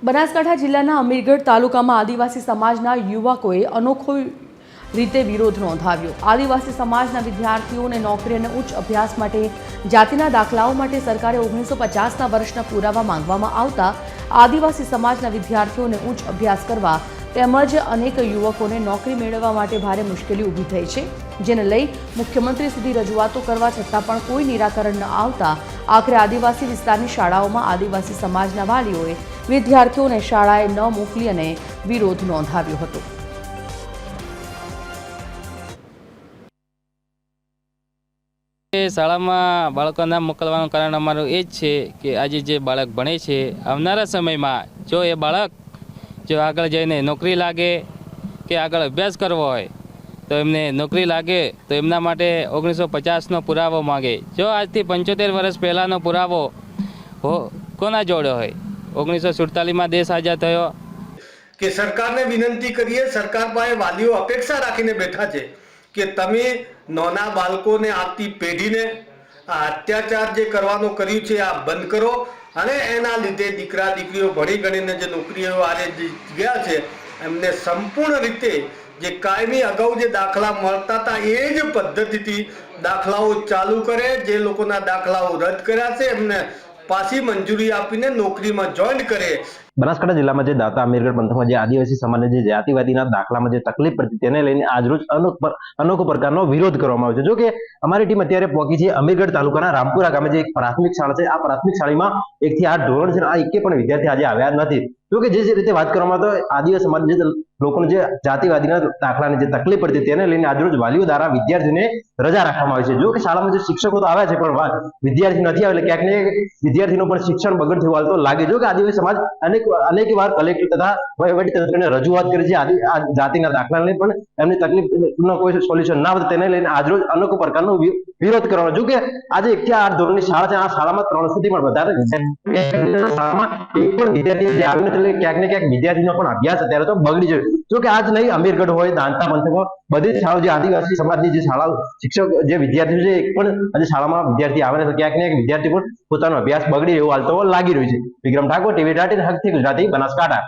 બનાસકાંઠા જિલ્લાના અમીરગઢ તાલુકામાં આદિવાસી સમાજના યુવકોએ અનોખો રીતે વિરોધ નોંધાવ્યો। આદિવાસી સમાજના વિદ્યાર્થીઓને નોકરી અને ઉચ્ચ અભ્યાસ માટે જાતિના દાખલાઓ માટે સરકારે 1950ના વર્ષના પુરાવા માંગવામાં આવતા આદિવાસી સમાજના વિદ્યાર્થીઓને ઉચ્ચ અભ્યાસ કરવા તેમજ અનેક યુવકોને નોકરી મેળવવા માટે ભારે મુશ્કેલી ઊભી થઈ છે, જેને લઈ મુખ્યમંત્રી સુધી રજૂઆતો કરવા છતાં પણ કોઈ નિરાકરણ ન આવતા આખરે આદિવાસી વિસ્તારની શાળાઓમાં આદિવાસી સમાજના વાલીઓએ વિદ્યાર્થીઓને શાળાએ ન મોકલી અને વિરોધ નોંધાવ્યો હતો। શાળામાં બાળકોના મોકલવાનું કારણ અમારું એ જ છે કે આજે જે બાળક ભણે છે આવનારા સમયમાં જો એ બાળક જો આગળ જઈને નોકરી લાગે કે આગળ અભ્યાસ કરવો હોય તો એમને નોકરી લાગે તો એમના માટે 1950નો પુરાવો માગે। જો આજથી 75 વર્ષ પહેલાંનો પુરાવો કોના જોડે હોય? 1947માં દેશ આઝાદ થયો કે સરકારને વિનંતી કરીએ, સરકાર પાસે વાલીઓ અપેક્ષા રાખીને બેઠા છે કે તમે નાના બાળકોને આવતી પેઢીને આ અત્યાચાર જે કરવાનું કર્યું છે આ બંધ કરો અને એના લીધે દીકરા દીકરીઓ ભણી ગણીને જે નોકરીઓ આરે ગયા છે એમને સંપૂર્ણ રીતે જે કાયમી અગાઉ જે દાખલા મળતા હતા એ જ પદ્ધતિથી દાખલાઓ ચાલુ કરે। જે લોકોના દાખલાઓ રદ કર્યા છે એમને પાછી મંજૂરી આપીને નોકરીમાં જોઈન કરે। બનાસકાંઠા જિલ્લામાં જે દાતા અમીરગઢ પંથકમાં જે આદિવાસી સમાજને જે જાતિવાદીના દાખલામાં જે તકલીફ પડતી તેને લઈને આજરોજ અનોખો પ્રકારનો વિરોધ કરવામાં આવ્યો છે। જો કે અમારી ટીમ અત્યારે પહોંચી છે અમીરગઢ તાલુકાના રામપુરા ગામે જે એક પ્રાથમિક શાળા છે। આ પ્રાથમિક શાળામાં 1 થી 8 ધોરણ છે। આ એકે પણ વિદ્યાર્થી આજે આવ્યા નથી। જો કે જે રીતે વાત કરવામાં આવે તો આદિવાસી સમાજ જે લોકોને જે જાતિવાદીના દાખલાની જે તકલીફ પડતી તેને લઈને આજરોજ વાલીઓ દ્વારા વિદ્યાર્થીઓને રજા રાખવામાં આવી છે। જો કે શાળામાં જે શિક્ષકો તો આવ્યા છે પણ વિદ્યાર્થી નથી આવે એટલે ક્યાંક ને વિદ્યાર્થીનું પણ શિક્ષણ બગડ થયું હાલ તો લાગે। જો કે આદિવાસી સમાજ અનેક વાર કલેક્ટર તથા વહીવટીતંત્રને રજૂઆત કરી છે આ જાતિના દાખલાને પણ એમની તકલીફનો કોઈ સોલ્યુશન ના આવે તેને લઈને આજરોજ અનોખો પ્રકારનો વિરોધ કરવાનો। જો કે આજે 1 થી 8 ધોરણની શાળા છે। આ શાળામાં 300 થી પણ વધારે શાળામાં એક પણ વિદ્યાર્થી આવ્યો એટલે ક્યાંક ને ક્યાંક વિદ્યાર્થીનો પણ અભ્યાસ અત્યારે તો બગડી જાય। જો કે આજ નહીં અમીરગઢ હોય દાંતા પંથકમાં બધી જ શાળાઓ જે આદિવાસી સમાજની જે શાળાઓ શિક્ષક જે વિદ્યાર્થીઓ છે એક પણ આજે શાળામાં વિદ્યાર્થી આવે તો ક્યાંક ને ક્યાંક વિદ્યાર્થી પણ પોતાનો અભ્યાસ બગડી એવું હાલ તો લાગી રહ્યું છે। વિક્રમ ઠાકોર, ટીવી 18 હકથી ગુજરાતી, બનાસકાંઠા।